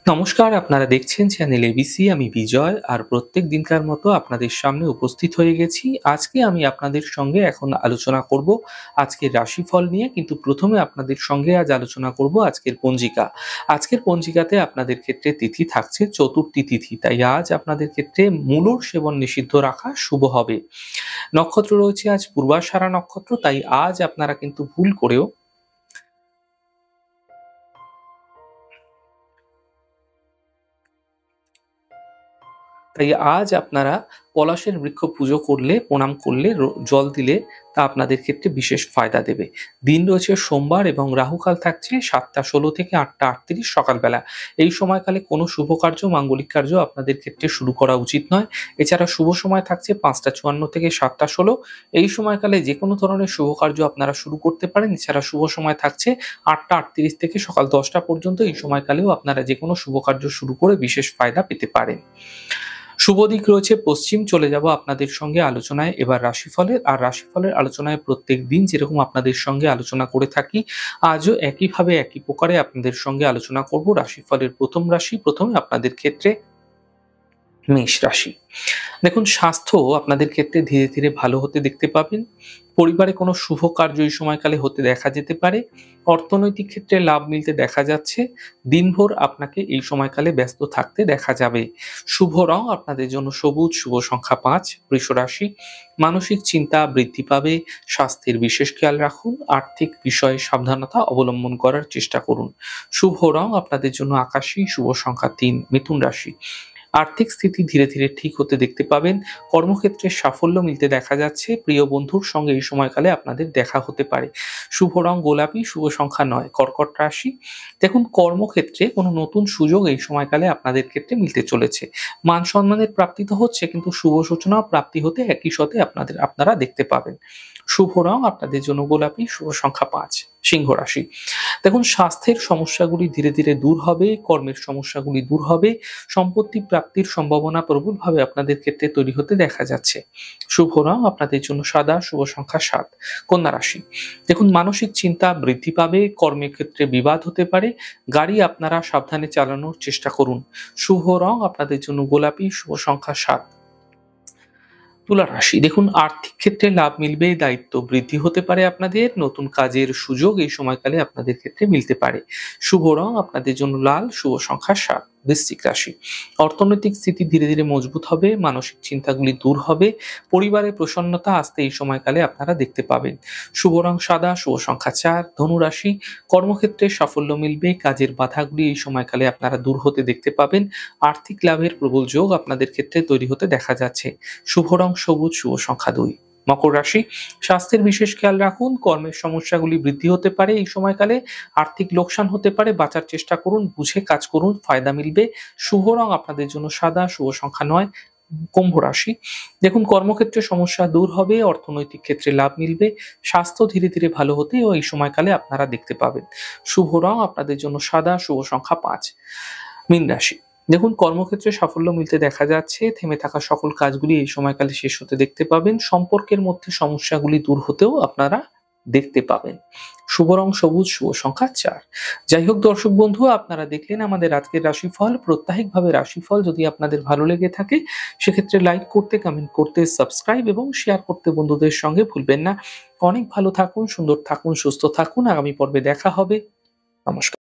নমস্কার, আপনারা দেখছেন চ্যানেল এবিসি। আমি বিজয় আর প্রত্যেক দিনকার মতো আপনাদের সামনে উপস্থিত হয়ে গেছি। আজকে আমি আপনাদের সঙ্গে এখন আলোচনা করব আজকের রাশিফল নিয়ে। কিন্তু প্রথমে আপনাদের সঙ্গে আজ আলোচনা করব আজকের পঞ্জিকা। আজকের পঞ্জিকাতে আপনাদের ক্ষেত্রে তিথি থাকছে চতুর্থী তিথি। তাই আজ আপনাদের ক্ষেত্রে মূলর সেবন নিষিদ্ধ রাখা শুভ হবে। নক্ষত্র রয়েছে আজ পূর্বাষাঢ়া নক্ষত্র। তাই আজ আপনারা কিন্তু ভুল করেও তাই আজ আপনারা পলাশের বৃক্ষ পুজো করলে, প্রণাম করলে, জল দিলে তা আপনাদের ক্ষেত্রে বিশেষ ফায়দা দেবে। দিন রয়েছে সোমবার এবং রাহুকাল থাকছে 7টা 16 থেকে 8টা 38 সকালবেলা। এই সময়কালে কোনো শুভ কার্য, মাঙ্গলিক কার্য আপনাদের ক্ষেত্রে শুরু করা উচিত নয়। এছাড়া শুভ সময় থাকছে 5টা 54 থেকে 7টা 16। এই সময়কালে যে কোনো ধরনের শুভ কার্য আপনারা শুরু করতে পারেন। এছাড়া শুভ সময় থাকছে 8টা 38 থেকে সকাল 10টা পর্যন্ত। এই সময়কালেও আপনারা যে কোনো শুভ কার্য শুরু করে বিশেষ ফায়দা পেতে পারেন। শুভ দিক রয়েছে পশ্চিম। চলে যাব আপনাদের সঙ্গে আলোচনায় এবার রাশিফলের। আর রাশিফলের আলোচনায় প্রত্যেক দিন যেরকম আপনাদের সঙ্গে আলোচনা করে থাকি, আজও একইভাবে একই প্রকারে আপনাদের সঙ্গে আলোচনা করব রাশিফলের প্রথম রাশি। প্রথমে আপনাদের ক্ষেত্রে মেষ রাশি। দেখুন, স্বাস্থ্য আপনাদের ক্ষেত্রে ধীরে ধীরে ভালো হতে দেখতে পাবেন। পরিবারে কোনো শুভ কার্য এই সময়কালে হতে দেখা যেতে পারে। অর্থনৈতিক ক্ষেত্রে লাভ মিলতে দেখা যাচ্ছে। দিনভর আপনাকে এই সময়কালে ব্যস্ত থাকতে দেখা যাবে। শুভ রং আপনাদের জন্য সবুজ, শুভ সংখ্যা 5। বৃষ রাশি। মানসিক চিন্তা বৃদ্ধি পাবে। স্বাস্থ্যের বিশেষ খেয়াল রাখুন। আর্থিক বিষয়ে সাবধানতা অবলম্বন করার চেষ্টা করুন। শুভ রং আপনাদের জন্য আকাশী, শুভ সংখ্যা 3। মিথুন রাশি। আর্থিক স্থিতি ধীরে ধীরে ঠিক হতে দেখতে পাবেন। কর্মক্ষেত্রে সাফল্য মিলতে দেখা যাচ্ছে। প্রিয় বন্ধুর সঙ্গে এই সময়কালে আপনাদের দেখা হতে পারে। শুভ রং গোলাপি, শুভ সংখ্যা 9। কর্কট রাশি। দেখুন, কর্মক্ষেত্রে কোনো নতুন সুযোগ এই সময়কালে আপনাদের ক্ষেত্রে মিলতে চলেছে। মান সম্মানের প্রাপ্তি তো হচ্ছে, কিন্তু শুভ সূচনাও প্রাপ্তি হতে একই সাথে আপনারা দেখতে পাবেন। শুভ রং আপনাদের জন্য গোলাপি, শুভ সংখ্যা 5। সিংহ রাশি। দেখুন, স্বাস্থ্যের সমস্যাগুলি ধীরে ধীরে দূর হবে। কর্মের সমস্যাগুলি দূর হবে। সম্পত্তি প্রাপ্তির সম্ভাবনা প্রবলভাবে আপনাদের ক্ষেত্রে তৈরি হতে দেখা যাচ্ছে। শুভ রং আপনাদের জন্য সাদা, শুভ সংখ্যা 7। কন্যা রাশি। দেখুন, মানসিক চিন্তা বৃদ্ধি পাবে। কর্মের ক্ষেত্রে বিবাদ হতে পারে। গাড়ি আপনারা সাবধানে চালানোর চেষ্টা করুন। শুভ রং আপনাদের জন্য গোলাপি, শুভ সংখ্যা 7। তুলা রাশি। দেখুন, আর্থিক ক্ষেত্রে লাভ মিলবে। দায়িত্ব বৃদ্ধি হতে পারে আপনাদের। নতুন কাজের সুযোগ এই সময়কালে আপনাদের ক্ষেত্রে মিলতে পারে। শুভ রং আপনাদের জন্য লাল, শুভ সংখ্যা 7। বৃশ্চিক রাশি। অর্থনৈতিক স্থিতি ধীরে ধীরে মজবুত হবে। মানসিক চিন্তাগুলি দূর হবে। পরিবারে প্রসন্নতা আসতে এই সময়কালে আপনারা দেখতে পাবেন। শুভ রং সাদা, শুভ সংখ্যা 4। ধনু রাশি। কর্মক্ষেত্রে সাফল্য মিলবে। কাজের বাধাগুলি এই সময়কালে আপনারা দূর হতে দেখতে পাবেন। আর্থিক লাভের প্রবল যোগ আপনাদের ক্ষেত্রে তৈরি হতে দেখা যাচ্ছে। শুভ রং সবুজ, শুভ সংখ্যা 2। মকর রাশি। স্বাস্থ্যের বিশেষ খেয়াল রাখুন। কর্মের সমস্যাগুলি বৃদ্ধি হতে পারে এই সময়কালে। আর্থিক লোকসান হতে পারে। বাঁচার চেষ্টা করুন। বুঝে কাজ করুন, ফায়দা মিলবে। শুভ রং আপনাদের জন্য সাদা, শুভ সংখ্যা 9। কুম্ভ রাশি। দেখুন, কর্মক্ষেত্রে সমস্যা দূর হবে। অর্থনৈতিক ক্ষেত্রে লাভ মিলবে। স্বাস্থ্য ধীরে ধীরে ভালো হতে এই সময়কালে আপনারা দেখতে পাবেন। শুভ রং আপনাদের জন্য সাদা, শুভ সংখ্যা 5। মীন রাশি। দেখুন, কর্মক্ষেত্রে সাফল্য মিলতে দেখা যাচ্ছে। থেমে থাকা সকল কাজগুলি এই সময়কালে শেষ হতে দেখতে পাবেন। সম্পর্কের মধ্যে সমস্যাগুলি দূর হতেও আপনারা দেখতে পাবেন। শুভ রং সবুজ, শুভ সংখ্যা 4। যাই হোক দর্শক বন্ধু, আপনারা দেখলেন আমাদের আজকের রাশিফল। প্রত্যাহিকভাবে রাশিফল যদি আপনাদের ভালো লেগে থাকে, সেক্ষেত্রে লাইক করতে, কমেন্ট করতে, সাবস্ক্রাইব এবং শেয়ার করতে বন্ধুদের সঙ্গে ভুলবেন না। অনেক ভালো থাকুন, সুন্দর থাকুন, সুস্থ থাকুন। আগামী পর্বে দেখা হবে। নমস্কার।